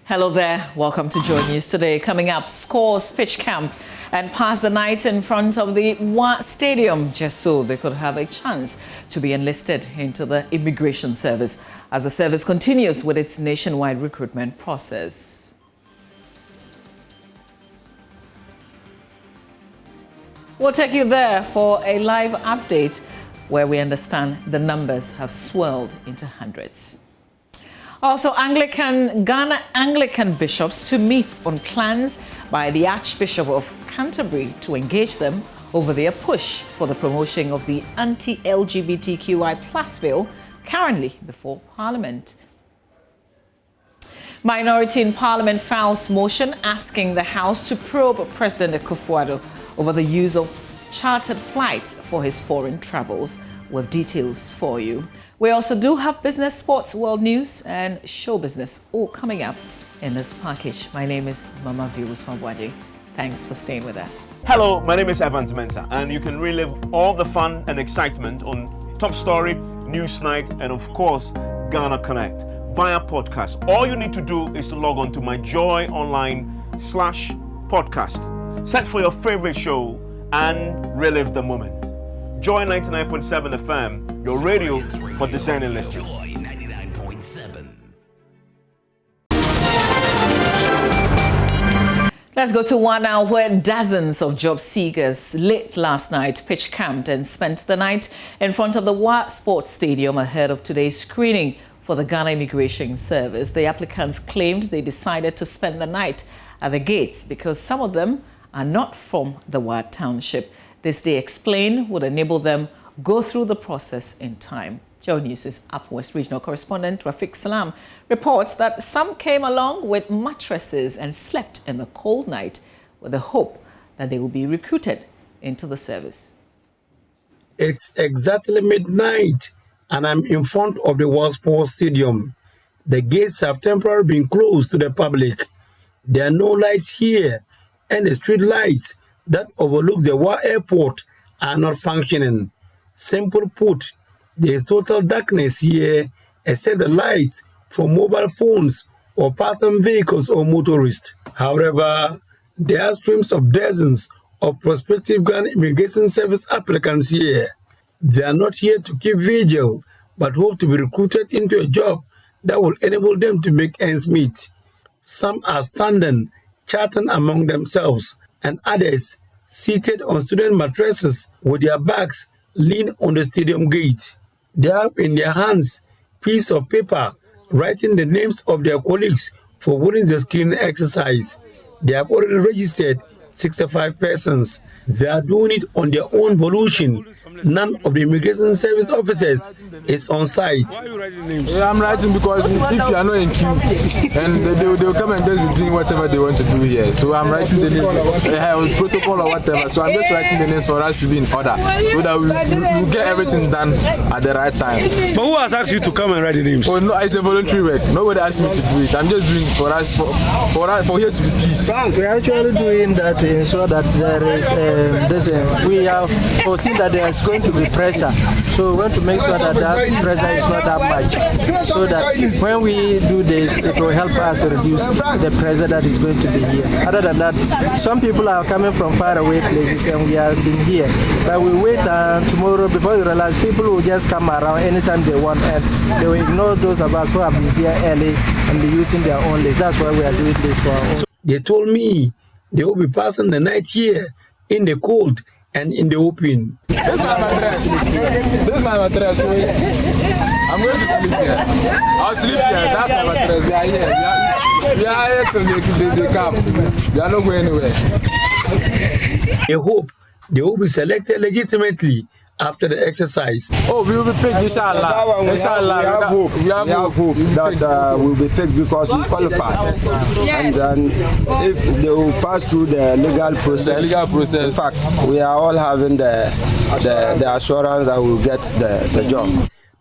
Hello there, welcome to Joy News Today. Coming up, scores pitch camp and pass the night in front of the WA Stadium just so they could have a chance to be enlisted into the immigration service as the service continues with its nationwide recruitment process. We'll take you there for a live update where we understand the numbers have swelled into hundreds. Also, Ghana Anglican bishops to meet on plans by the Archbishop of Canterbury to engage them over their push for the promotion of the anti-LGBTQI+ bill currently before Parliament. Minority in Parliament files motion asking the House to probe President Akufo-Addo over the use of chartered flights for his foreign travels. With details for you. We also do have business, sports, world news, and show business all coming up in this package. My name is Mama Viewers Mabwaji. Thanks for staying with us. Hello, my name is Evans Mensah, and you can relive all the fun and excitement on Top Story, Newsnight, and of course, Ghana Connect via podcast. All you need to do is to log on to my Joy Online/podcast. Search for your favorite show and relive the moment. Joy 99.7 FM, your radio for discerning listeners. Joy 99.7. Let's go to one now where dozens of job seekers late last night pitch camped and spent the night in front of the WA Sports Stadium ahead of today's screening for the Ghana Immigration Service. The applicants claimed they decided to spend the night at the gates because some of them are not from the WA township. This, they explain, would enable them go through the process in time. Joy News' Up West Regional Correspondent Rafiq Salam reports that some came along with mattresses and slept in the cold night with the hope that they will be recruited into the service. It's exactly midnight and I'm in front of the WA Sports Stadium. The gates have temporarily been closed to the public. There are no lights here and the street lights that overlook the WA airport are not functioning. Simple put, there is total darkness here except the lights from mobile phones or passing vehicles or motorists. However, there are streams of dozens of prospective Ghana Immigration Service applicants here. They are not here to keep vigil, but hope to be recruited into a job that will enable them to make ends meet. Some are standing, chatting among themselves, and others seated on student mattresses with their backs leaned on the stadium gate. They have in their hands piece of paper writing the names of their colleagues for winning the screening exercise. They have already registered 65 persons. They are doing it on their own volition. None of the Immigration Service officers is on site. Why are you writing names? I'm writing because if you are not in queue, and they will come and just be doing whatever they want to do here. So I'm writing the names, protocol or whatever. So I'm just writing the names for us to be in order, so that we get everything done at the right time. But who has asked you to come and write the names? Oh no, it's a voluntary work. Nobody asked me to do it. I'm just doing it for us, for here to be peace. We're actually doing that to ensure that there is we have foreseen that there is going to be pressure, so we want to make sure that that pressure is not that much, so that when we do this, it will help us reduce the pressure that is going to be here. Other than that, some people are coming from far away places and we have been here, but we wait tomorrow before you realize people will just come around anytime they want and they will ignore those of us who have been here early and be using their own list. That's why we are doing this for our own. They told me they will be passing the night here in the cold and in the open. This is my mattress. This is my mattress. So I'm going to sleep here. I'll sleep here. That's my mattress. We are here. We are here till they come. We are not going anywhere. I hope they will be selected legitimately after the exercise. Oh, we will be picked, inshallah. Inshallah. We have hope that we'll be picked because we qualify. And then if they will pass through the legal process, in fact, we are all having the assurance that we'll get the job.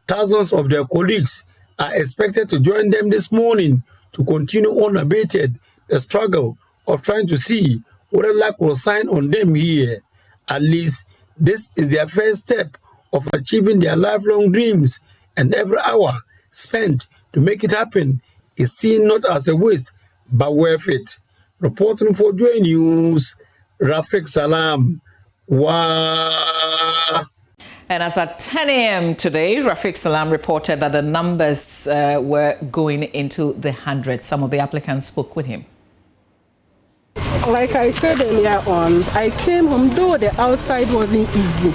Thousands of their colleagues are expected to join them this morning to continue unabated the struggle of trying to see whether luck will sign on them here. At least this is their first step of achieving their lifelong dreams, and every hour spent to make it happen is seen not as a waste, but worth it. Reporting for Joy News, Rafik Salam. Wow. And as at 10 a.m. today, Rafik Salam reported that the numbers were going into the hundreds. Some of the applicants spoke with him. Like I said earlier on, I came home, though the outside wasn't easy.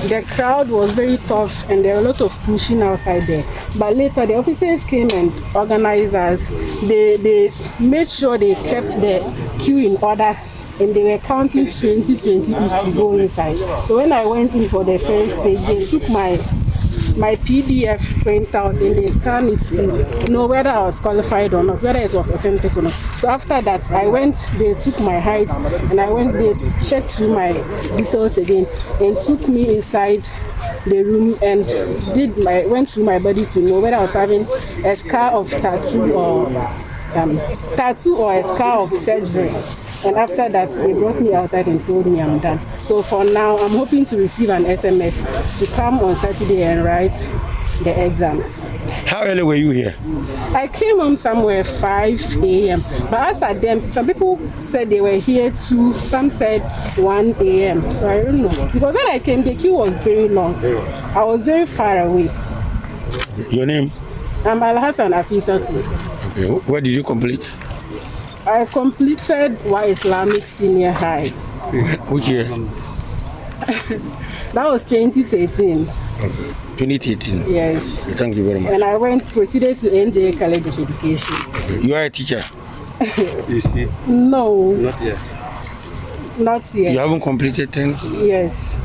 The crowd was very tough and there were a lot of pushing outside there. But later the officers came and organized us. They made sure they kept the queue in order and they were counting 20 each to go inside. So when I went in for the first stage, they took my PDF printout and they scanned it to know whether I was qualified or not, whether it was authentic or not. So after that, they took my height and they checked through my details again and took me inside the room and went through my body to know whether I was having a scar of tattoo or a scar of surgery. And after that, they brought me outside and told me I'm done. So for now, I'm hoping to receive an SMS to come on Saturday and write the exams. How early were you here? I came home somewhere 5 a.m. But as at them, some people said they were here too. Some said 1 a.m. So I don't know. Because when I came, the queue was very long. I was very far away. Your name? I'm Al-Hassan Afisatu. Okay. What did you complete? I completed Wa Islamic Senior High. Which year? That was 2013. Okay. 2013? Yes. Okay, thank you very much. And proceeded to NJ College of Education. Okay. You are a teacher? You see? No. Not yet. Not yet. You haven't completed 10? Yes.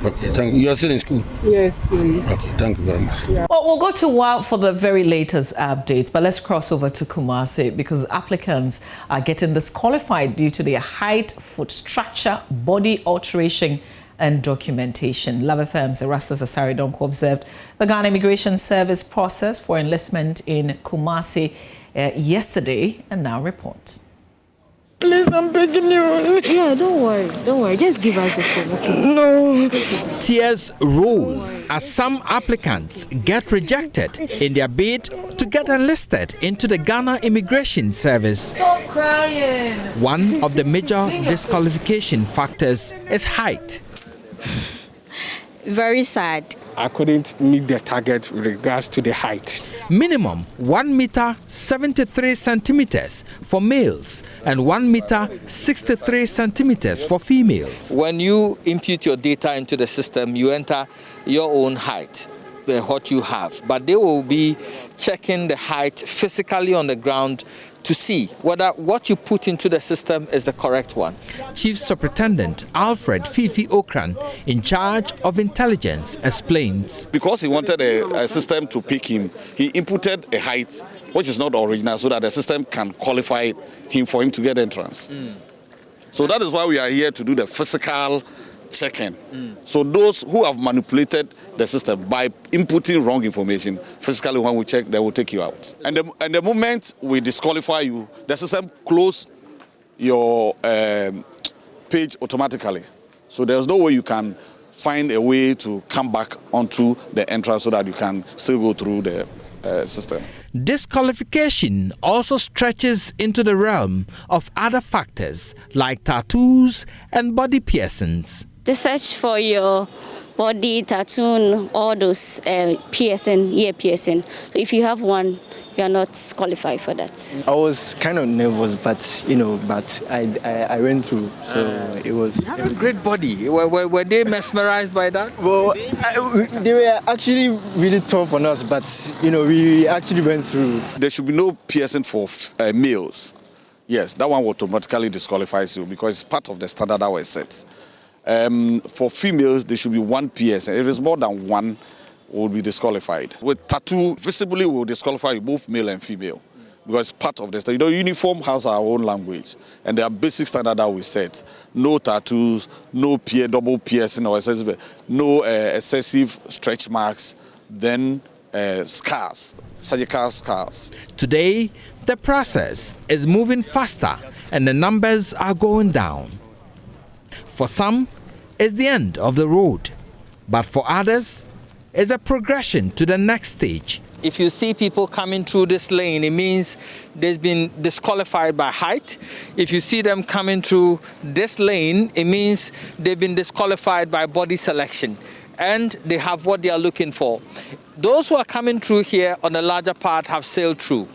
Okay, thank you. You are still in school? Yes, please. Okay, thank you very much. Yeah. Well, we'll go to WOW for the very latest updates, but let's cross over to Kumasi because applicants are getting disqualified due to their height, foot structure, body alteration, and documentation. Love FM's Erastus Asari Donko observed the Ghana Immigration Service process for enlistment in Kumasi yesterday and now reports. Please, I'm begging you. Yeah, don't worry. Just give us a phone, okay? No. Tears roll as some applicants get rejected in their bid to get enlisted into the Ghana Immigration Service. Stop crying. One of the major disqualification factors is height. Very sad. I couldn't meet the target with regards to the height. Minimum 1 meter 73 centimeters for males and 1 meter 63 centimeters for females. When you input your data into the system, you enter your own height, what you have. But they will be checking the height physically on the ground to see whether what you put into the system is the correct one. Chief Superintendent Alfred Fifi Okran, in charge of intelligence, explains. Because he wanted a system to pick him, he inputted a height which is not original so that the system can qualify him for him to get entrance. So that is why we are here to do the physical checking. So those who have manipulated the system by inputting wrong information, physically when we check, they will take you out. And the moment we disqualify you, the system close your page automatically. So there's no way you can find a way to come back onto the entrance so that you can still go through the system. Disqualification also stretches into the realm of other factors like tattoos and body piercings. The search for your body, tattoo, all those piercing, ear piercing. So if you have one, you are not qualified for that. I was kind of nervous, but I went through, so it was. You have a great body. Were they mesmerized by that? Well, they were actually really tough on us, but we actually went through. There should be no piercing for males. Yes, that one automatically disqualifies you because it's part of the standard that was set. For females, there should be one piercing. If it's more than one, will be disqualified. With tattoo, visibly will disqualify you, both male and female, because it's part of the standard. Uniform has our own language, and there are basic standards that we set. No tattoos, no double piercing or excessive, no excessive stretch marks, then scars, surgical scars. Today, the process is moving faster and the numbers are going down. For some, it's the end of the road, but for others, it's a progression to the next stage If you see people coming through this lane, it means they've been disqualified by height. If you see them coming through this lane, it means they've been disqualified by body selection, and they have what they are looking for. Those who are coming through here on the larger part have sailed through.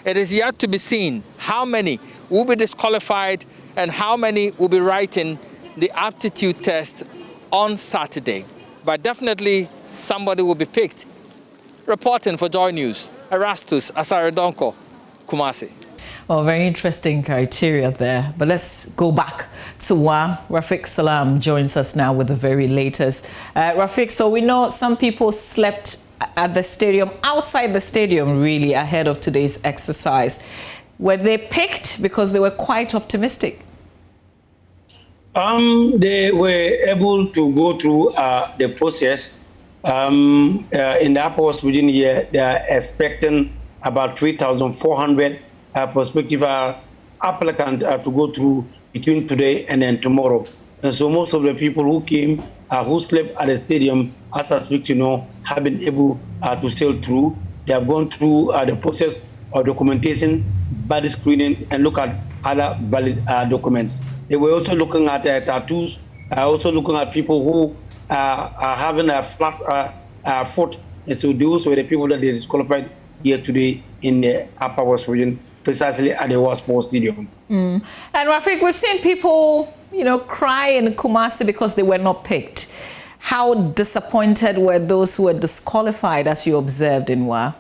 It is yet to be seen how many will be disqualified and how many will be writing the aptitude test on Saturday. But definitely somebody will be picked. Reporting for Joy News, Erastus Asaredonko, Kumasi. Well, very interesting criteria there. But let's go back to Wa. Rafiq Salam joins us now with the very latest. Rafiq, so we know some people slept at the stadium, outside the stadium really, ahead of today's exercise. Were they picked because they were quite optimistic? They were able to go through the process. In the upper region here, they are expecting about 3,400 prospective applicants to go through between today and then tomorrow. And so most of the people who came, who slept at the stadium, as I speak, have been able to sail through. They have gone through the process of documentation, body screening, and look at other valid documents. They were also looking at tattoos, also looking at people who are having a flat foot. And so those were the people that they disqualified here today in the Upper West region, precisely at the World Sports Stadium. And Rafiq, we've seen people, cry in Kumasi because they were not picked. How disappointed were those who were disqualified, as you observed in Wa?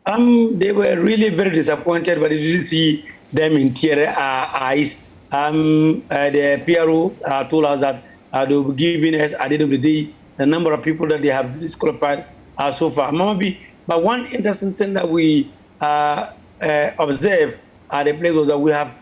They were really very disappointed, but you didn't see them in tear eyes. The PRO told us that they will be giving us, at the end of the day, the number of people that they have disqualified so far. But one interesting thing that we observe at the place was that we have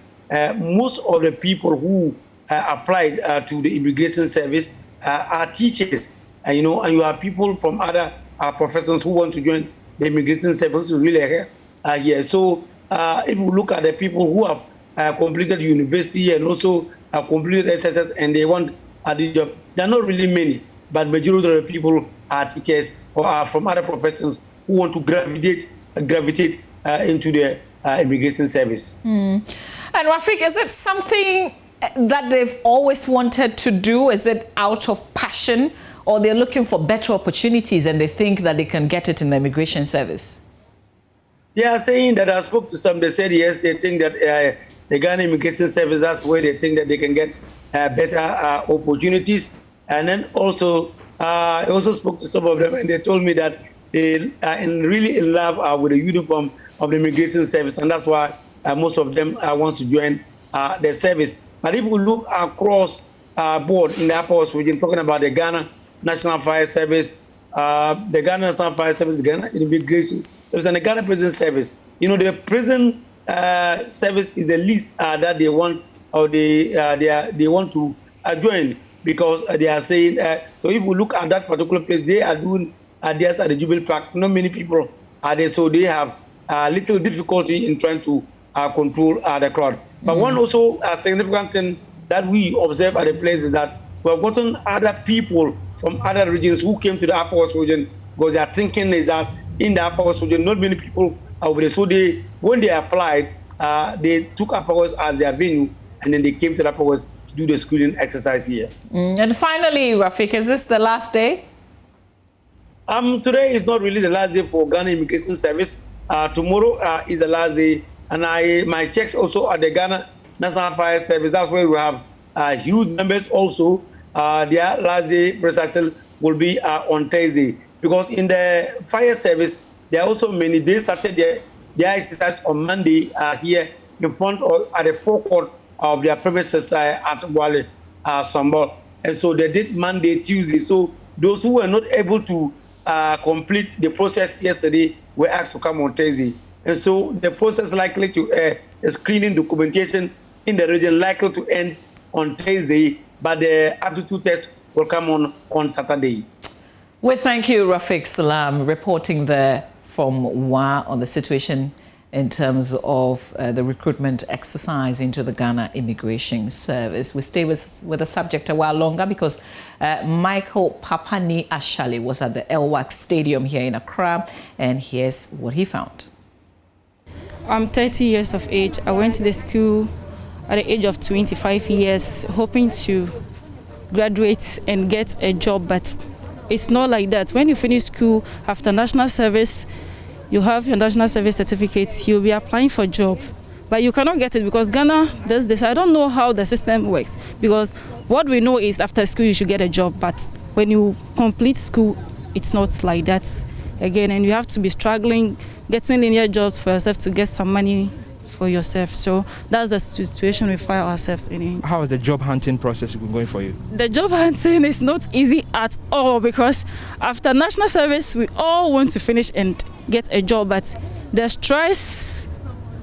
most of the people who applied to the immigration service are teachers, and you have people from other professions who want to join the immigration service to really here. So if we look at the people who have completed university and also completed SSS and they want this job, there are not really many, but majority of the people are teachers or are from other professions who want to gravitate into the immigration service. And Rafiq, is it something that they've always wanted to do? Is it out of passion, or they're looking for better opportunities and they think that they can get it in the immigration service? They are saying that. I spoke to some, they said yes, they think that the Ghana Immigration Service, that's where they think that they can get better opportunities. And then also, I also spoke to some of them and they told me that they are really in love with the uniform of the Immigration Service, and that's why most of them want to join the service. But if we look across board in the Upper West region, talking about the Ghana National Fire Service, the Ghana National Fire Service, the Ghana Immigration Service, and the Ghana Prison Service, the prison service is a list that they want, or they want to join, because they are saying, so if we look at that particular place, they are doing theirs at the Jubilee Park. Not many people are there, so they have little difficulty in trying to control the crowd. But one also significant thing that we observe at the place is that we have gotten other people from other regions who came to the Upper West region, because their thinking is that in the Upper West region, not many people are over there. So when they applied, they took Upper West as their venue, and then they came to the Upper West to do the screening exercise here. And finally, Rafiq, is this the last day? Today is not really the last day for Ghana Immigration Service. Tomorrow is the last day, and my checks also at the Ghana National Fire Service, that's where we have huge numbers also. Their last day precisely will be on Thursday, because in the fire service there are also many. They started their exercise on Monday here in front of at the forecourt of their premises at Wale Sambal, and so they did Monday, Tuesday. So those who were not able to complete the process yesterday were asked to come on Thursday, and so the process likely to screening documentation in the region likely to end on Thursday, but the aptitude test will come on Saturday. We thank you, Rafiq Salam, reporting there from Wa on the situation in terms of the recruitment exercise into the Ghana Immigration Service. We stay with the subject a while longer because Michael Papani Ashali was at the Elwak Stadium here in Accra, and here's what he found. I'm 30 years of age. I went to the school at the age of 25 years, hoping to graduate and get a job, but it's not like that. When you finish school after national service, you have your national service certificate, you'll be applying for a job, but you cannot get it because Ghana does this. I don't know how the system works, because what we know is after school you should get a job, but when you complete school, it's not like that again, and you have to be struggling, getting linear jobs for yourself to get some money for yourself. So that's the situation we find ourselves in. How is the job hunting process going for you? The job hunting is not easy at all, because after national service, we all want to finish and get a job, but the stress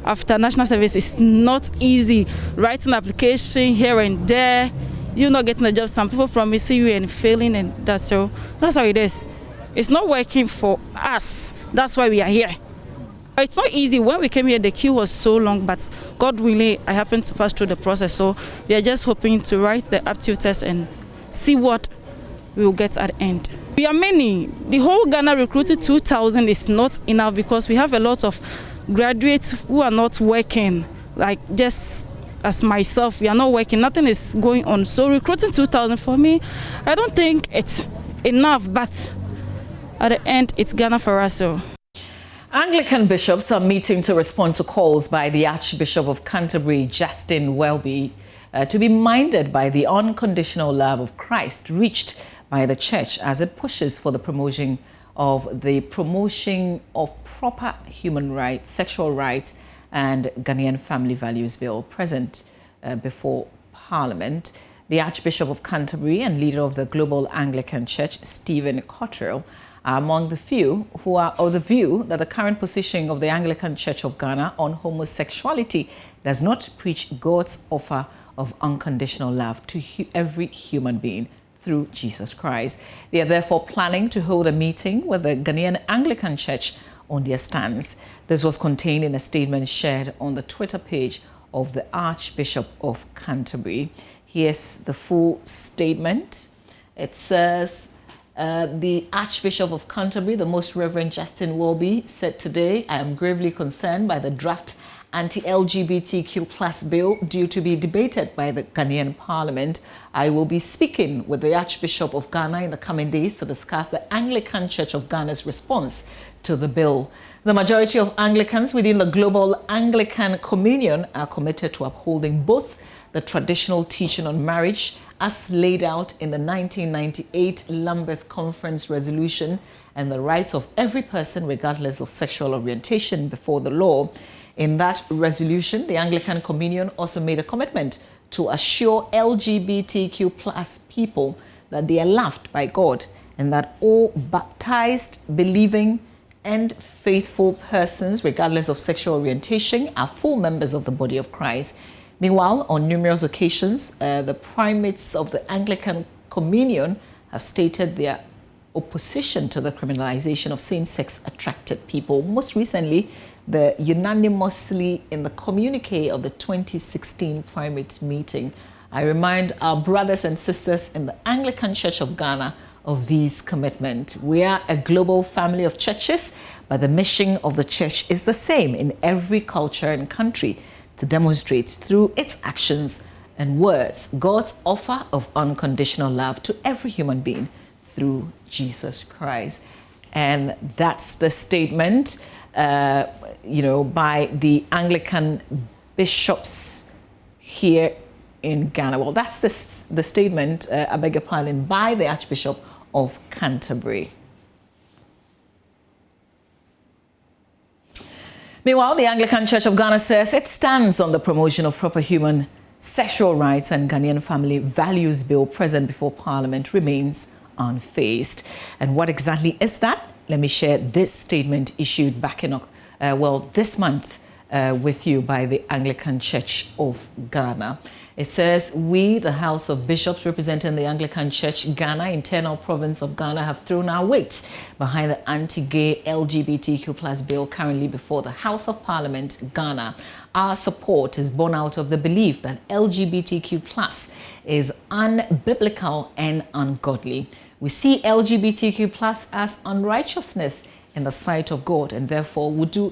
after national service is not easy. Writing application here and there, you're not getting a job. Some people promising you and failing, and that's how it is. It's not working for us. That's why we are here. It's not easy. When we came here, the queue was so long, but God willing, I happened to pass through the process. So we are just hoping to write the aptitude test and see what we will get at the end. We are many. The whole Ghana recruited 2,000 is not enough, because we have a lot of graduates who are not working, like just as myself, we are not working, nothing is going on. So recruiting 2,000 for me, I don't think it's enough, but at the end, it's Ghana for us. So. Anglican bishops are meeting to respond to calls by the Archbishop of Canterbury, Justin Welby, to be minded by the unconditional love of Christ reached by the church as it pushes for the promotion of proper human rights, sexual rights, and Ghanaian family values bill present before Parliament. The Archbishop of Canterbury and leader of the Global Anglican Church, Stephen Cottrell, are among the few who are of the view that the current position of the Anglican Church of Ghana on homosexuality does not preach God's offer of unconditional love to every human being through Jesus Christ. They are therefore planning to hold a meeting with the Ghanaian Anglican Church on their stance. This was contained in a statement shared on the Twitter page of the Archbishop of Canterbury. Here's the full statement. It says, the Archbishop of Canterbury, the Most Reverend Justin Welby, said today, I am gravely concerned by the draft anti-LGBTQ+ bill due to be debated by the Ghanaian Parliament. I will be speaking with the Archbishop of Ghana in the coming days to discuss the Anglican Church of Ghana's response to the bill. The majority of Anglicans within the Global Anglican Communion are committed to upholding both the traditional teaching on marriage as laid out in the 1998 Lambeth Conference resolution and the rights of every person regardless of sexual orientation before the law. In that resolution, the Anglican Communion also made a commitment to assure LGBTQ+ people that they are loved by God and that all baptized, believing, and faithful persons, regardless of sexual orientation, are full members of the body of Christ. Meanwhile, on numerous occasions, the primates of the Anglican Communion have stated their opposition to the criminalization of same-sex attracted people. Most recently, unanimously in the communique of the 2016 primates meeting. I remind our brothers and sisters in the Anglican Church of Ghana of these commitments. We are a global family of churches, but the mission of the church is the same in every culture and country, to demonstrate through its actions and words God's offer of unconditional love to every human being through Jesus Christ. And that's the statement, by the Anglican bishops here in Ghana. Well, that's the statement, I beg your pardon, by the Archbishop of Canterbury. Meanwhile, the Anglican Church of Ghana says it stands on the promotion of proper human sexual rights and Ghanaian family values bill present before Parliament remains unfazed. And what exactly is that? Let me share this statement issued back in, this month with you by the Anglican Church of Ghana. It says, we, the House of Bishops representing the Anglican Church, Ghana, internal province of Ghana, have thrown our weight behind the anti-gay LGBTQ+ bill currently before the House of Parliament, Ghana. Our support is born out of the belief that LGBTQ+ is unbiblical and ungodly. We see LGBTQ+ as unrighteousness in the sight of God, and therefore would do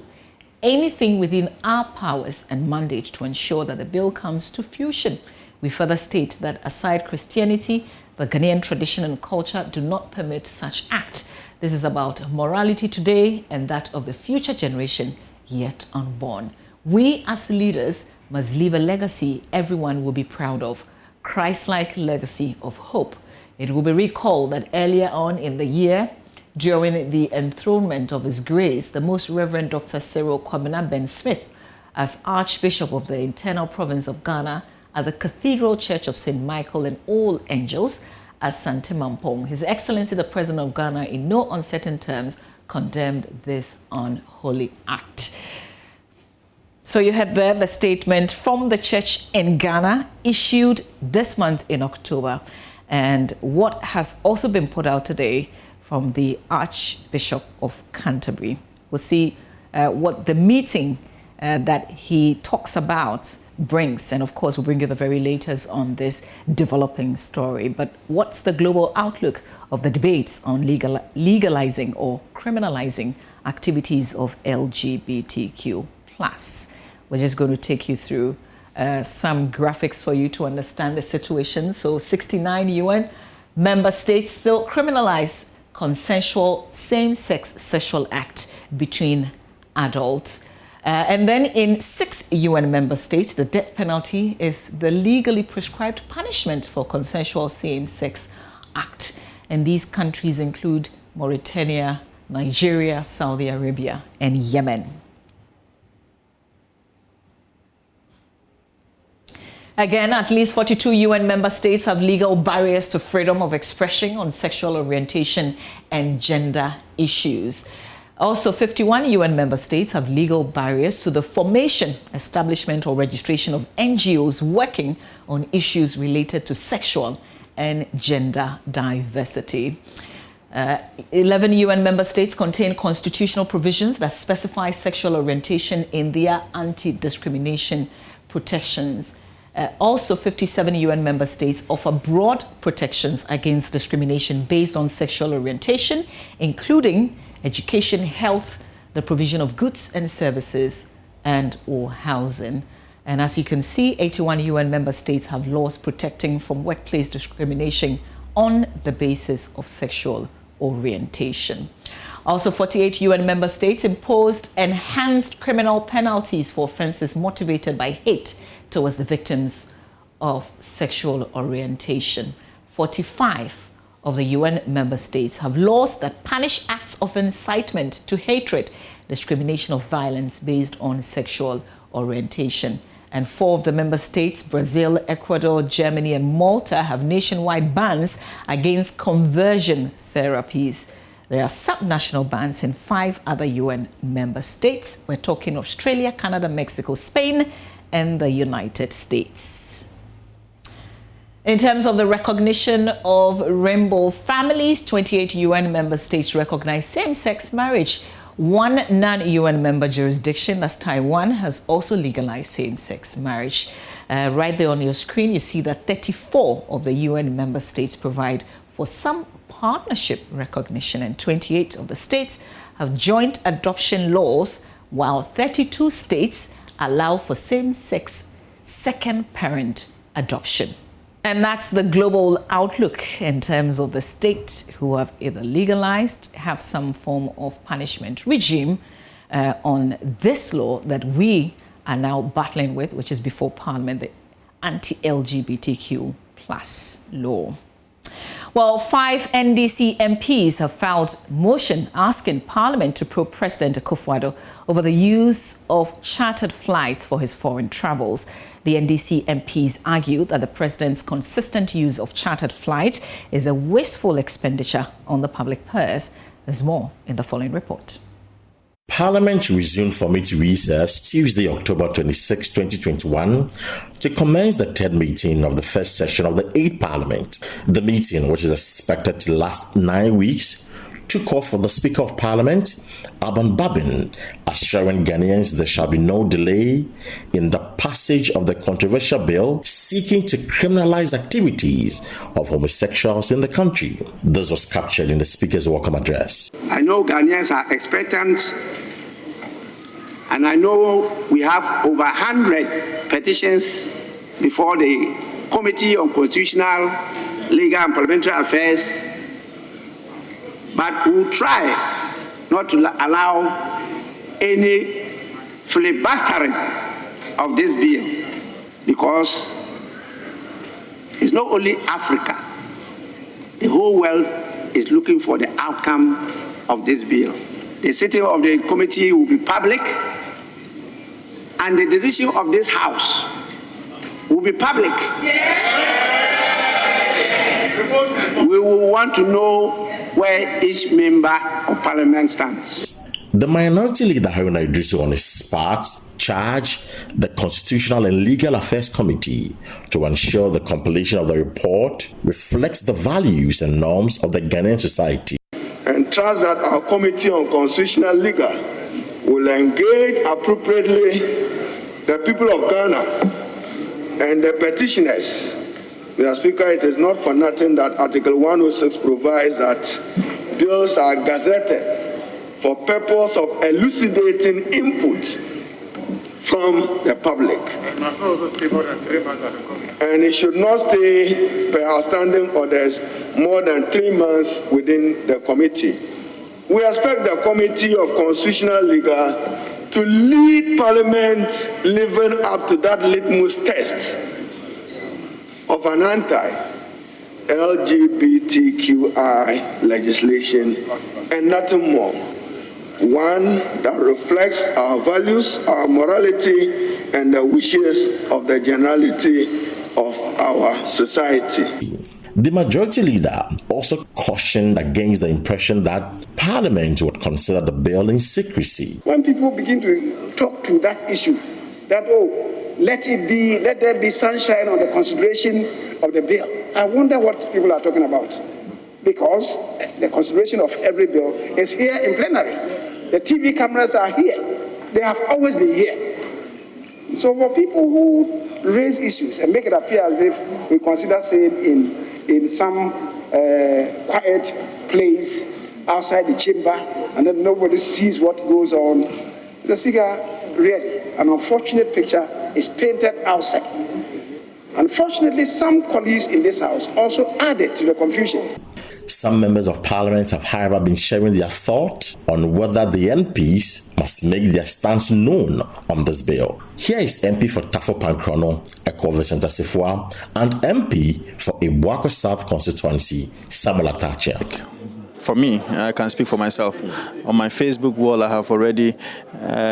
anything within our powers and mandate to ensure that the bill comes to fruition. We further state that aside Christianity, the Ghanaian tradition and culture do not permit such act. This is about morality today and that of the future generation yet unborn. We as leaders must leave a legacy everyone will be proud of, Christ-like legacy of hope. It will be recalled that earlier on in the year, during the enthronement of His Grace, the Most Reverend Dr. Cyril Kwabena Ben Smith, as Archbishop of the Internal Province of Ghana at the Cathedral Church of St. Michael and All Angels at Sante Mampong, His Excellency the President of Ghana, in no uncertain terms, condemned this unholy act. So you had there the statement from the church in Ghana, issued this month in October, and what has also been put out today from the Archbishop of Canterbury. We'll see what the meeting that he talks about brings. And of course, we'll bring you the very latest on this developing story. But what's the global outlook of the debates on legalizing or criminalizing activities of LGBTQ+? We're just going to take you through some graphics for you to understand the situation. So 69 UN member states still criminalize consensual same-sex sexual act between adults. And then in 6 UN member states, the death penalty is the legally prescribed punishment for consensual same-sex act. And these countries include Mauritania, Nigeria, Saudi Arabia, and Yemen. Again, at least 42 UN member states have legal barriers to freedom of expression on sexual orientation and gender issues. Also, 51 UN member states have legal barriers to the formation, establishment, or registration of NGOs working on issues related to sexual and gender diversity. 11 UN member states contain constitutional provisions that specify sexual orientation in their anti-discrimination protections. Also, 57 UN member states offer broad protections against discrimination based on sexual orientation, including education, health, the provision of goods and services, and/or housing. And as you can see, 81 UN member states have laws protecting from workplace discrimination on the basis of sexual orientation. Also, 48 UN member states imposed enhanced criminal penalties for offenses motivated by hate towards the victims of sexual orientation. 45 of the UN member states have laws that punish acts of incitement to hatred, discrimination, or violence based on sexual orientation. And 4 of the member states, Brazil, Ecuador, Germany, and Malta, have nationwide bans against conversion therapies. There are subnational bans in 5 other UN member states. We're talking Australia, Canada, Mexico, Spain, and the United States. In terms of the recognition of rainbow families, 28 UN member states recognize same-sex marriage. 1 non-UN member jurisdiction, that's Taiwan, has also legalized same-sex marriage. Right there on your screen, you see that 34 of the UN member states provide for some partnership recognition, and 28 of the states have joint adoption laws, while 32 states allow for same-sex second parent adoption. And that's the global outlook in terms of the states who have either legalized, have some form of punishment regime on this law that we are now battling with, which is before Parliament, the anti-LGBTQ+ law. Well, 5 NDC MPs have filed motion asking Parliament to probe President Akufo-Addo over the use of chartered flights for his foreign travels. The NDC MPs argue that the president's consistent use of chartered flight is a wasteful expenditure on the public purse. There's more in the following report. Parliament resumed from its recess Tuesday, October 26, 2021, to commence the third meeting of the first session of the 8th Parliament. The meeting, which is expected to last 9 weeks, took off for the Speaker of Parliament, Alban Babin, assuring Ghanaians there shall be no delay in the passage of the controversial bill seeking to criminalize activities of homosexuals in the country. This was captured in the Speaker's welcome address. I know Ghanaians are expectant, and I know we have over 100 petitions before the Committee on Constitutional, Legal and Parliamentary Affairs, but we'll try not to allow any filibustering of this bill, because it's not only Africa. The whole world is looking for the outcome of this bill. The sitting of the committee will be public, and the decision of this House will be public. We will want to know where each member of Parliament stands. The Minority Leader Haruna Idrisu on his part charged the Constitutional and Legal Affairs Committee to ensure the compilation of the report reflects the values and norms of the Ghanaian society. And trust that our Committee on Constitutional Legal will engage appropriately the people of Ghana and the petitioners. Mr. Speaker, it is not for nothing that Article 106 provides that bills are gazetted for purpose of elucidating input from the public. And it should not stay per outstanding orders more than 3 months within the committee. We expect the Committee of Constitutional Legal to lead Parliament living up to that litmus test of an anti-LGBTQI legislation and nothing more. One that reflects our values, our morality, and the wishes of the generality of our society. The Majority Leader also cautioned against the impression that Parliament would consider the bill in secrecy. When people begin to talk to that issue, that, let there be sunshine on the consideration of the bill, I wonder what people are talking about. Because the consideration of every bill is here in plenary. The TV cameras are here. They have always been here. So for people who raise issues and make it appear as if we consider saying in some quiet place outside the chamber and then nobody sees what goes on, the Speaker, really, an unfortunate picture is painted outside. Unfortunately, some colleagues in this House also added to the confusion. Some members of Parliament have, however, been sharing their thought on whether the MPs must make their stance known on this bill. Here is MP for Tafo Pankrono, Eko Vincent Asifua, and MP for Ibuako South constituency, Samuel Atache. For me, I can speak for myself. On my Facebook wall, I have already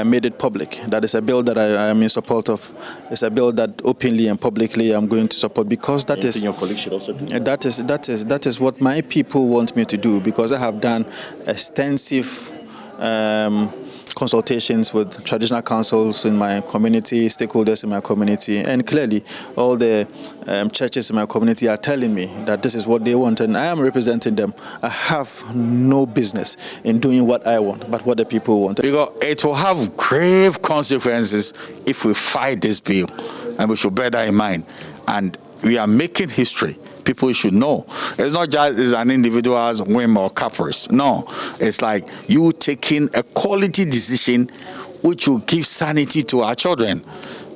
made it public. That is a bill that I am in support of. It's a bill that openly and publicly I'm going to support, because that is your colleagues should also do. That is what my people want me to do, because I have done extensive consultations with traditional councils in my community, stakeholders in my community, and clearly all the churches in my community are telling me that this is what they want, and I am representing them. I have no business in doing what I want, but what the people want. Because it will have grave consequences if we fight this bill, and we should bear that in mind. And we are making history. People should know. It's not just as an individual's whim or caprice. No, it's like you taking a quality decision which will give sanity to our children.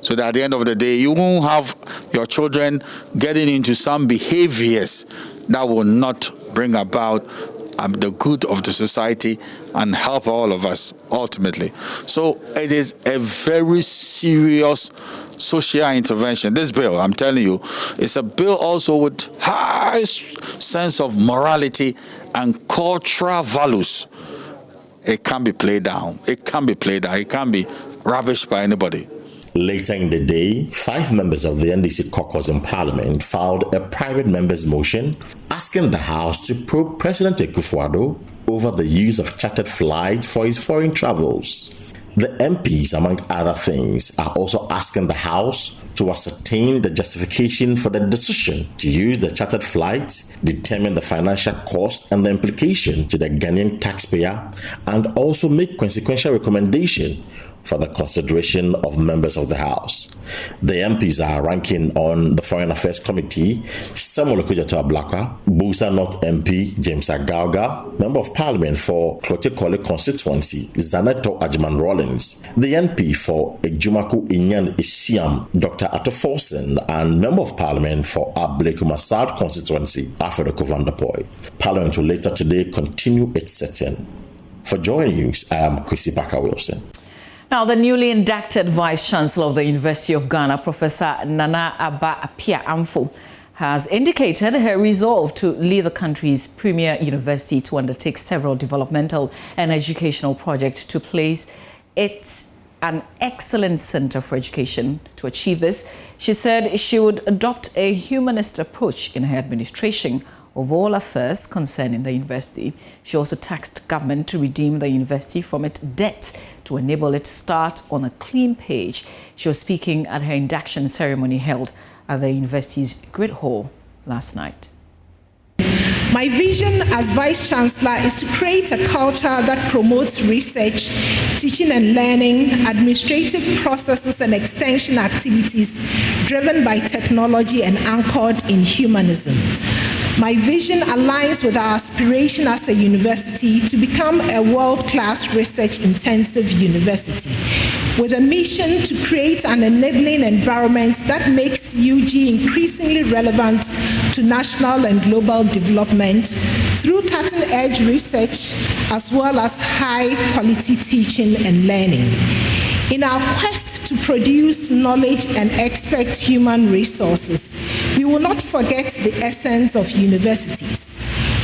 So that at the end of the day, you won't have your children getting into some behaviors that will not bring about the good of the society and help all of us ultimately. So it is a very serious social intervention. This bill, I'm telling you, is a bill also with high sense of morality and cultural values. It can't be played down. It can't be played down. It can't be rubbished by anybody. Later in the day, 5 members of the NDC caucus in Parliament filed a private member's motion asking the House to probe President Akufo-Addo over the use of chartered flights for his foreign travels. The MPs, among other things, are also asking the House to ascertain the justification for the decision to use the chartered flights, determine the financial cost and the implication to the Ghanaian taxpayer, and also make consequential recommendation for the consideration of members of the House. The MPs are ranking on the Foreign Affairs Committee Samuel Okujato Ablakwa, Busa North MP James Agauga, Member of Parliament for Klote constituency Zaneto Ajman Rollins, the NP for Ejumaku Inyan Isiam Dr. Atoforsen, and Member of Parliament for Ablekuma South constituency Alfred Vanderpoy. Parliament will later today continue its sitting. For Joy News, I am Chrissy Parker Wilson. Now, the newly inducted Vice-Chancellor of the University of Ghana, Professor Nana Aba Apia Amfo, has indicated her resolve to lead the country's premier university to undertake several developmental and educational projects to place it an excellent center for education. To achieve this, she said she would adopt a humanist approach in her administration of all affairs concerning the university. She also tasked government to redeem the university from its debt to enable it to start on a clean page. She was speaking at her induction ceremony held at the university's Great Hall last night. My vision as Vice-Chancellor is to create a culture that promotes research, teaching and learning, administrative processes and extension activities driven by technology and anchored in humanism. My vision aligns with our aspiration as a university to become a world-class research-intensive university, with a mission to create an enabling environment that makes UG increasingly relevant to national and global development through cutting-edge research as well as high-quality teaching and learning. In our quest to produce knowledge and expert human resources, we will not forget the essence of universities.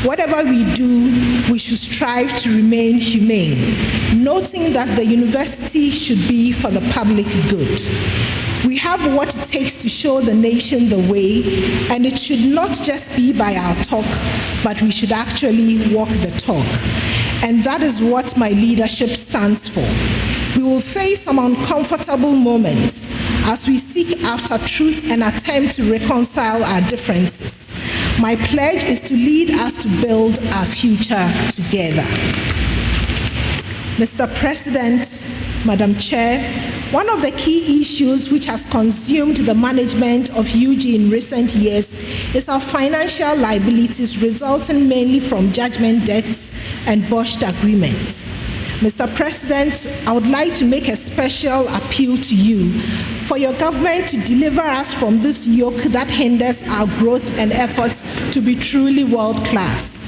Whatever we do, we should strive to remain humane, noting that the university should be for the public good. We have what it takes to show the nation the way, and it should not just be by our talk, but we should actually walk the talk. And that is what my leadership stands for. We will face some uncomfortable moments as we seek after truth and attempt to reconcile our differences. My pledge is to lead us to build our future together. Mr. President, Madam Chair, one of the key issues which has consumed the management of UG in recent years is our financial liabilities resulting mainly from judgment debts and botched agreements. Mr. President, I would like to make a special appeal to you for your government to deliver us from this yoke that hinders our growth and efforts to be truly world-class.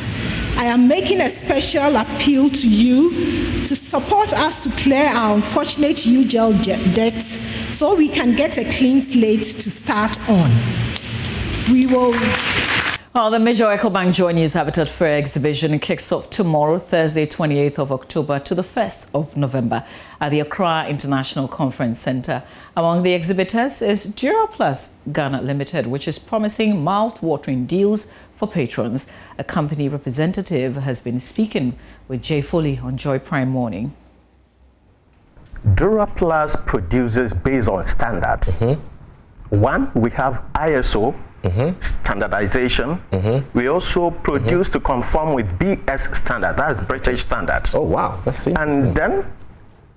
I am making a special appeal to you to support us to clear our unfortunate UGL debts so we can get a clean slate to start on. We will... Well, the Major Ecobank Joy News Habitat Fair exhibition kicks off tomorrow, Thursday, 28th of October to the 1st of November at the Accra International Conference Center. Among the exhibitors is Duraplus Ghana Limited, which is promising mouth-watering deals for patrons. A company representative has been speaking with Jay Foley on Joy Prime Morning. Duraplus produces based on standard. One, we have ISO, standardization. We also produce to conform with BS standard, that's British standards. Oh wow, that's interesting. And then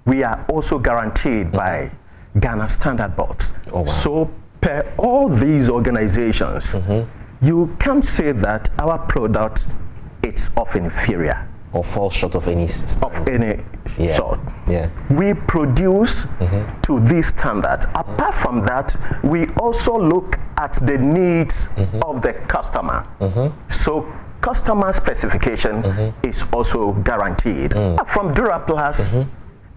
we are also guaranteed by Ghana Standard Boards. Oh, wow. So per all these organizations, you can't say that our product is of inferior or falls short of any standard. Sort. We produce to this standard. Apart from that, we also look at the needs of the customer. So customer specification is also guaranteed. From Duraplus,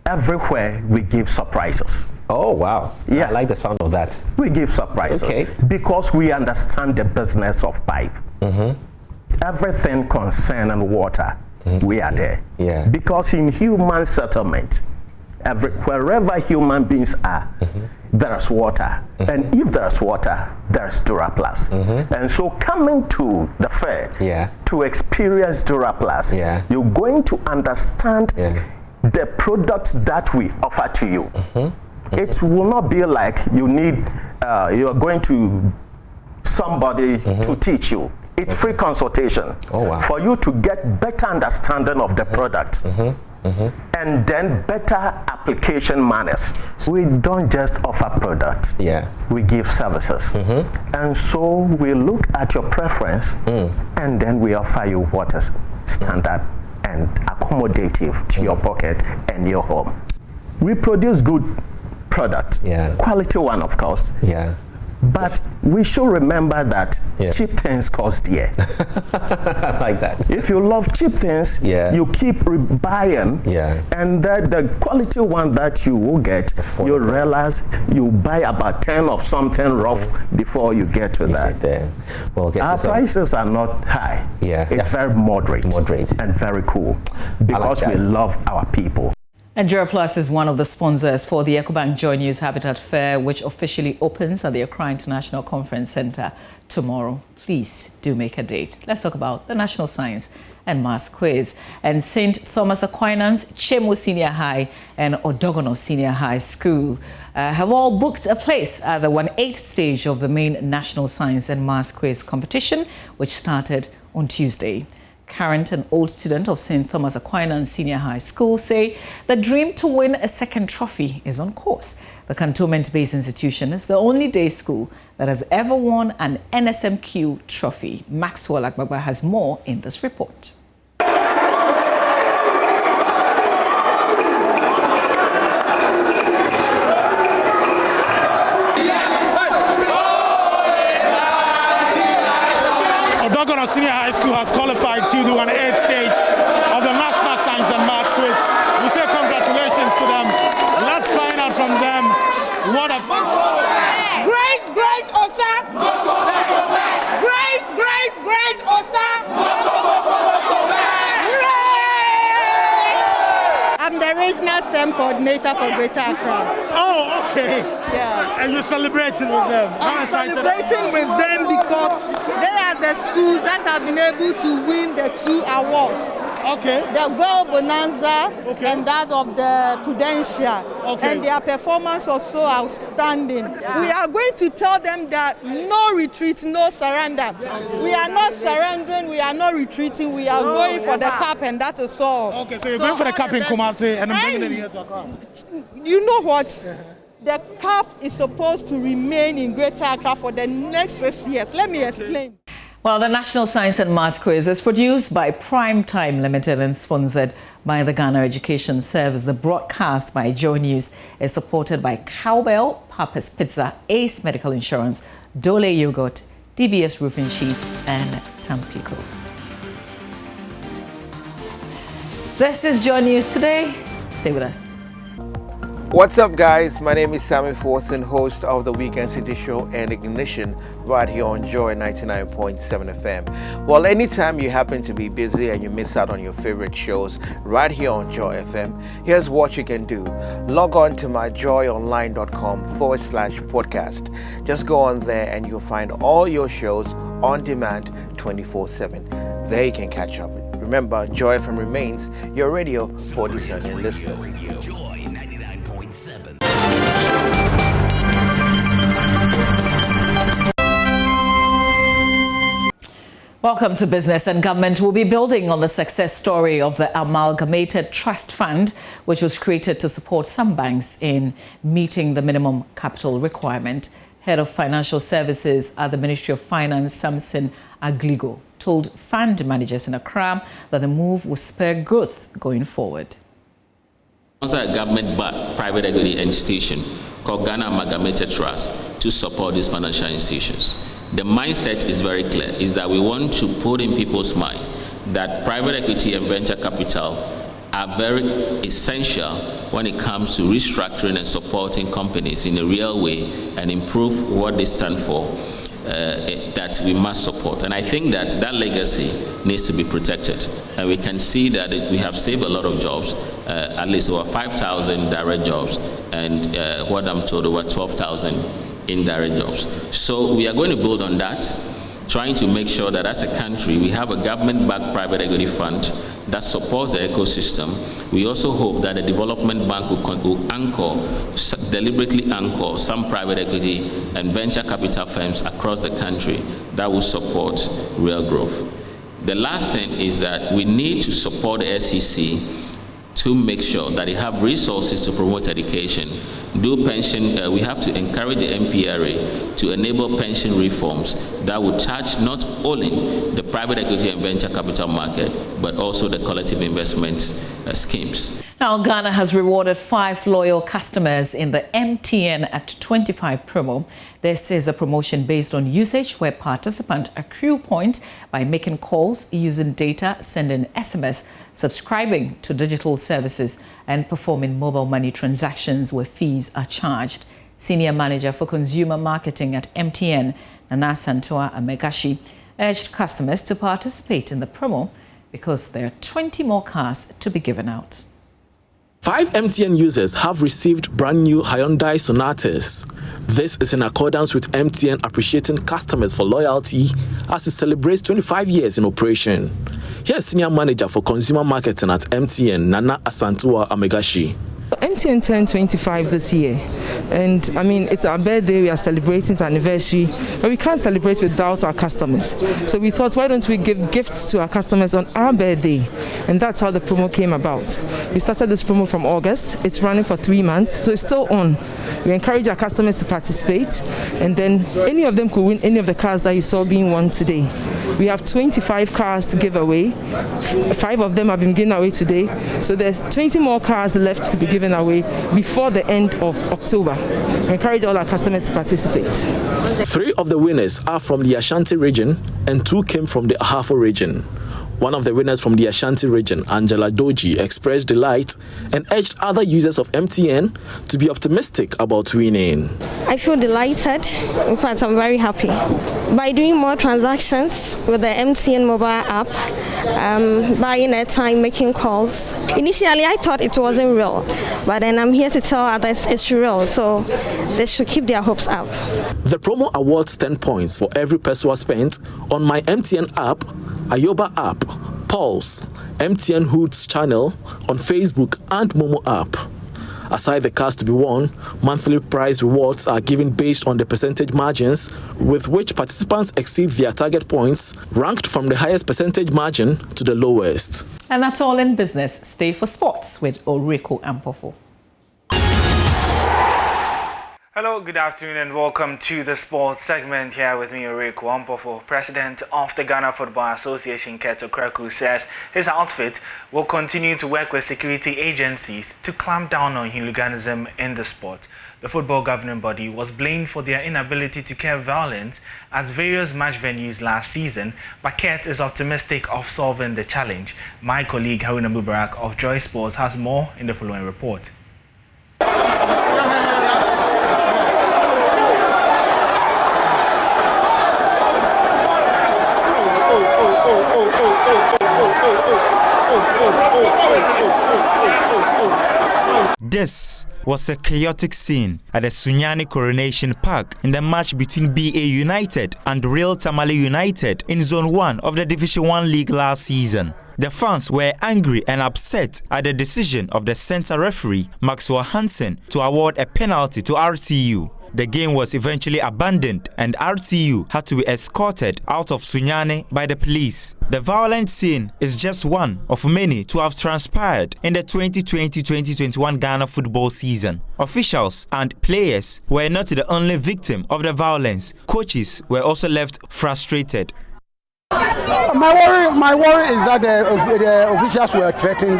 everywhere we give surprises. Oh wow, I like the sound of that. We give surprises because we understand the business of pipe. Everything concerning water, we are there. Because in human settlement, wherever human beings are, there's water. And if there's water, there's Duraplus. And so coming to the fair to experience Duraplus, you're going to understand the products that we offer to you. It will not be like you need, you're going to somebody to teach you. It's free consultation for you to get better understanding of the product and then better application manners. We don't just offer products, we give services. And so we look at your preference and then we offer you what is standard and accommodative to your pocket and your home. We produce good products, quality one of course. But we should remember that cheap things cost dear. I like that. If you love cheap things, you keep buying, and that the quality one that you will get, you realize you buy about 10 of something rough before you get to that. Well, our prices are not high. It's very moderate and very cool because we love our people. And Duraplus is one of the sponsors for the EcoBank Joy News Habitat Fair, which officially opens at the Accra International Conference Center tomorrow. Please do make a date. Let's talk about the National Science and Maths Quiz. And St. Thomas Aquinas, Chemo Senior High and Odogono Senior High School have all booked a place at the 1/8 stage of the main National Science and Maths Quiz competition, which started on Tuesday. Current and old student of St. Thomas Aquinas Senior High School say the dream to win a second trophy is on course. The cantonment-based institution is the only day school that has ever won an NSMQ trophy. Maxwell Agbagba has more in this report. Odogono Senior High School has qualified to the 1/8 stage of the National Science and Maths Quiz. We say congratulations to them. Let's find out from them what a... Great Osa! Great Osa! I'm the regional STEM coordinator for Greater Accra. Oh, okay. Yeah. And you're celebrating with them. I'm celebrating with them because they are the schools that have been able to win the 2 awards. Okay. The Gold Bonanza and that of the Prudential. Okay. And their performance was so outstanding. We are going to tell them that no retreat, no surrender. We are not surrendering, we are not retreating, we are going for the cup, and that is all. Okay, so you're going for the cup in Kumasi and then bringing it here to Accra. You know what? The cup is supposed to remain in Greater Accra for the next 6 years. Let me explain. Well, the National Science and Maths Quiz is produced by Prime Time Limited and sponsored by the Ghana Education Service. The broadcast by Joy News is supported by Cowbell, Papa's Pizza, Ace Medical Insurance, Dole Yogurt, DBS Roofing Sheets, and Tampico. This is Joy News Today. Stay with us. What's up, guys? My name is Sammy Forson, host of the Weekend City Show and Ignition right here on Joy 99.7 FM. Well, anytime you happen to be busy and you miss out on your favorite shows right here on Joy FM, here's what you can do. Log on to myjoyonline.com/podcast. Just go on there and you'll find all your shows on demand 24/7. There you can catch up. Remember, Joy FM remains your radio for discerning listeners. Welcome to Business, and Government will be building on the success story of the Amalgamated Trust Fund, which was created to support some banks in meeting the minimum capital requirement. Head of Financial Services at the Ministry of Finance, Samson Agligo, told fund managers in Accra that the move will spur growth going forward. Also, a government-backed private equity institution called Ghana Amalgamated Trust to support these financial institutions. The mindset is very clear, is that we want to put in people's mind that private equity and venture capital are very essential when it comes to restructuring and supporting companies in a real way and improve what they stand for. that we must support. And I think that that legacy needs to be protected. And we can see that we have saved a lot of jobs, at least over 5,000 direct jobs, and what I'm told, over 12,000 indirect jobs. So we are going to build on that, trying to make sure that as a country we have a government-backed private equity fund that supports the ecosystem. We also hope that the development bank will deliberately anchor some private equity and venture capital firms across the country that will support real growth. The last thing is that we need to support the SEC to make sure that they have resources to promote education. We have to encourage the MPRA to enable pension reforms that would charge not only the private equity and venture capital market, but also the collective investment schemes. Now, Ghana has rewarded 5 loyal customers in the MTN at 25 promo. This is a promotion based on usage where participants accrue points by making calls, using data, sending SMS, subscribing to digital services, and performing mobile money transactions where fees are charged. Senior Manager for Consumer Marketing at MTN, Nana Santua Amegashi, urged customers to participate in the promo because there are 20 more cars to be given out. 5 MTN users have received brand new Hyundai Sonatas. This is in accordance with MTN appreciating customers for loyalty as it celebrates 25 years in operation. Here's Senior Manager for Consumer Marketing at MTN, Nana Asantua Amegashi. MTN turned 25 this year, and I mean, it's our birthday, we are celebrating its anniversary, but we can't celebrate without our customers. So we thought, why don't we give gifts to our customers on our birthday? And that's how the promo came about. We started this promo from August. It's running for 3 months, so it's still on. We encourage our customers to participate, and then any of them could win any of the cars that you saw being won today. We have 25 cars to give away. 5 of them have been given away today, so there's 20 more cars left to be given away before the end of October. We encourage all our customers to participate. 3 of the winners are from the Ashanti region and 2 came from the Ahafo region. One of the winners from the Ashanti region, Angela Doji, expressed delight and urged other users of MTN to be optimistic about winning. I feel delighted. In fact, I'm very happy. By doing more transactions with the MTN mobile app, buying airtime, making calls. Initially, I thought it wasn't real, but then I'm here to tell others it's real, so they should keep their hopes up. The promo awards 10 points for every peso spent on My MTN app, Ayoba app, Pulse, MTN Hoods channel on Facebook and Momo app. Aside the cars to be won, monthly prize rewards are given based on the percentage margins with which participants exceed their target points, ranked from the highest percentage margin to the lowest. And that's all in business. Stay for sports with Oreko Ampofo. Hello, good afternoon and welcome to the sports segment. Here with me, Oreko Ampofo. President of the Ghana Football Association, Keto Kreku, says his outfit will continue to work with security agencies to clamp down on hooliganism in the sport. The football governing body was blamed for their inability to curb violence at various match venues last season, but Ket is optimistic of solving the challenge. My colleague Haruna Mubarak of Joy Sports has more in the following report. This was a chaotic scene at the Sunyani Coronation Park in the match between BA United and Real Tamale United in Zone 1 of the Division 1 League last season. The fans were angry and upset at the decision of the center referee, Maxwell Hansen, to award a penalty to RTU. The game was eventually abandoned and RTU had to be escorted out of Sunyani by the police. The violent scene is just one of many to have transpired in the 2020-2021 Ghana football season. Officials and players were not the only victim of the violence. Coaches were also left frustrated. My worry is that the officials were threatened.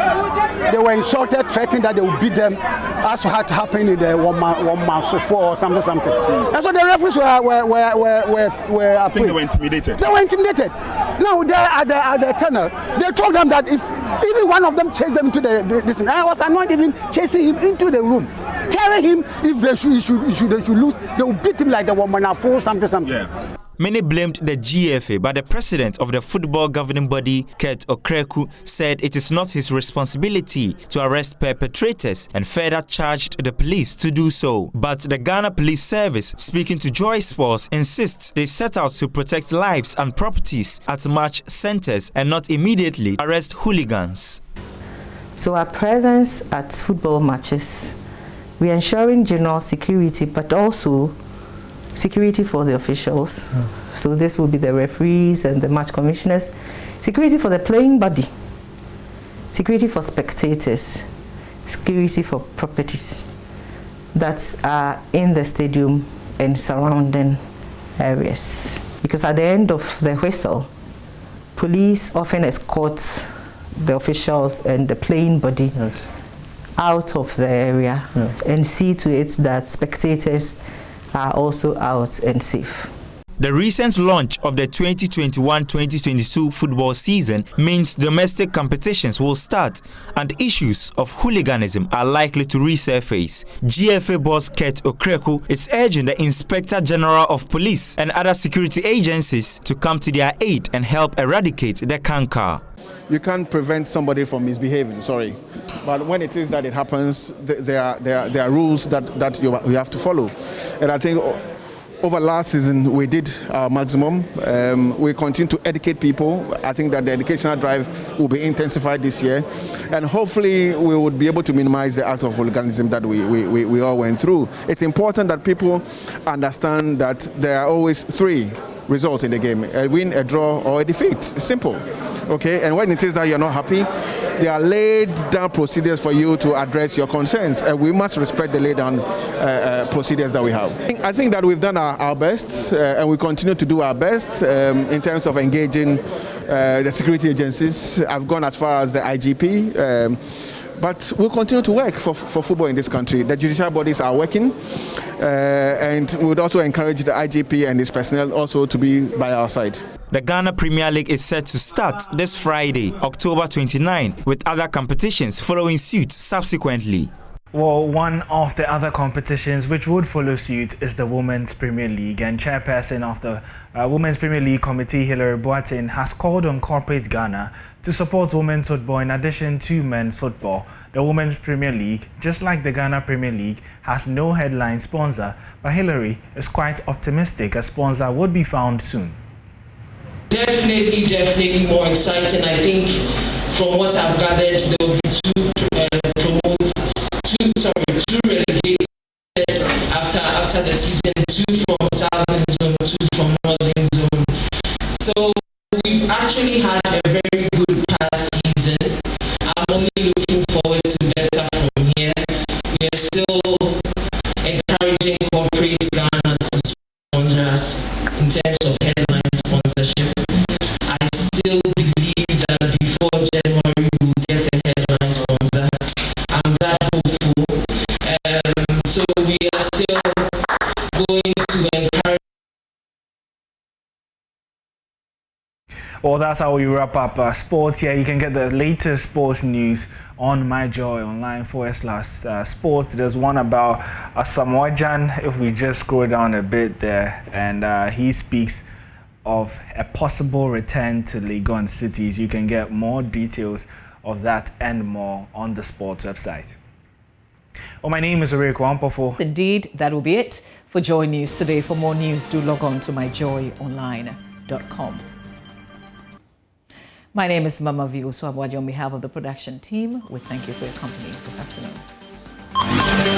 They were insulted, threatened that they would beat them, as had happened in the one man so far or something. And so the referees were afraid. I think they were intimidated. They were intimidated. Now they at the tunnel, they told them that if even one of them chased them into this, I was not even chasing him into the room, telling him if he should lose, they would beat him like the one man or something. Yeah. Many blamed the GFA, but the president of the football governing body, Kurt Okreku, said it is not his responsibility to arrest perpetrators and further charged the police to do so. But the Ghana Police Service, speaking to Joy Sports, insists they set out to protect lives and properties at match centers and not immediately arrest hooligans. So our presence at football matches, we are ensuring general security, but also security for the officials. So this will be the referees and the match commissioners. Security for the playing body. Security for spectators. Security for properties that are in the stadium and surrounding areas. Because at the end of the whistle, police often escorts the officials and the playing body out of the area and see to it that spectators are also out and safe. The recent launch of the 2021-2022 football season means domestic competitions will start and issues of hooliganism are likely to resurface. GFA boss Kurt Okreku is urging the Inspector General of Police and other security agencies to come to their aid and help eradicate the canker. You can't prevent somebody from misbehaving, but when it is that it happens, there are rules that you have to follow. And I think over last season we did our maximum. We continue to educate people. I think that the educational drive will be intensified this year, and hopefully we would be able to minimize the act of hooliganism that we all went through. It's important that people understand that there are always three results in the game: a win, a draw, or a defeat. It's simple. Okay, and when it is that you're not happy, there are laid down procedures for you to address your concerns, and we must respect the laid down procedures that we have. I think that we've done our best, and we continue to do our best in terms of engaging the security agencies. I've gone as far as the IGP, but we'll continue to work for football in this country. The judicial bodies are working, and we would also encourage the IGP and his personnel also to be by our side. The Ghana Premier League is set to start this Friday, October 29, with other competitions following suit subsequently. Well, one of the other competitions which would follow suit is the Women's Premier League, and chairperson of the Women's Premier League Committee, Hilary Boateng, has called on corporate Ghana to support women's football in addition to men's football. The Women's Premier League, just like the Ghana Premier League, has no headline sponsor, but Hilary is quite optimistic a sponsor would be found soon. Definitely more exciting. I think from what I've gathered, there will be two relegated after the season, 2 from Southern Zone, 2 from Northern Zone. So we've actually had a very good past season. I'm only looking forward to better from here. We are still encouraging corporate Ghana to sponsor us in terms of headline sponsorship. I still believe that before January we'll get a headline sponsor. I'm that hopeful. So we are still going to encourage. Well, that's how we wrap up sports here. You can get the latest sports news on MyJoy online /sports. There's one about Samoajan, if we just scroll down a bit there, and he speaks of a possible return to Legon cities. You can get more details of that and more on the sports website. Well, my name is Oreko Ampofo. Indeed, that will be it for Joy News today. For more news, do log on to myjoyonline.com. My name is Mama View, so on behalf of the production team, we thank you for your company this afternoon.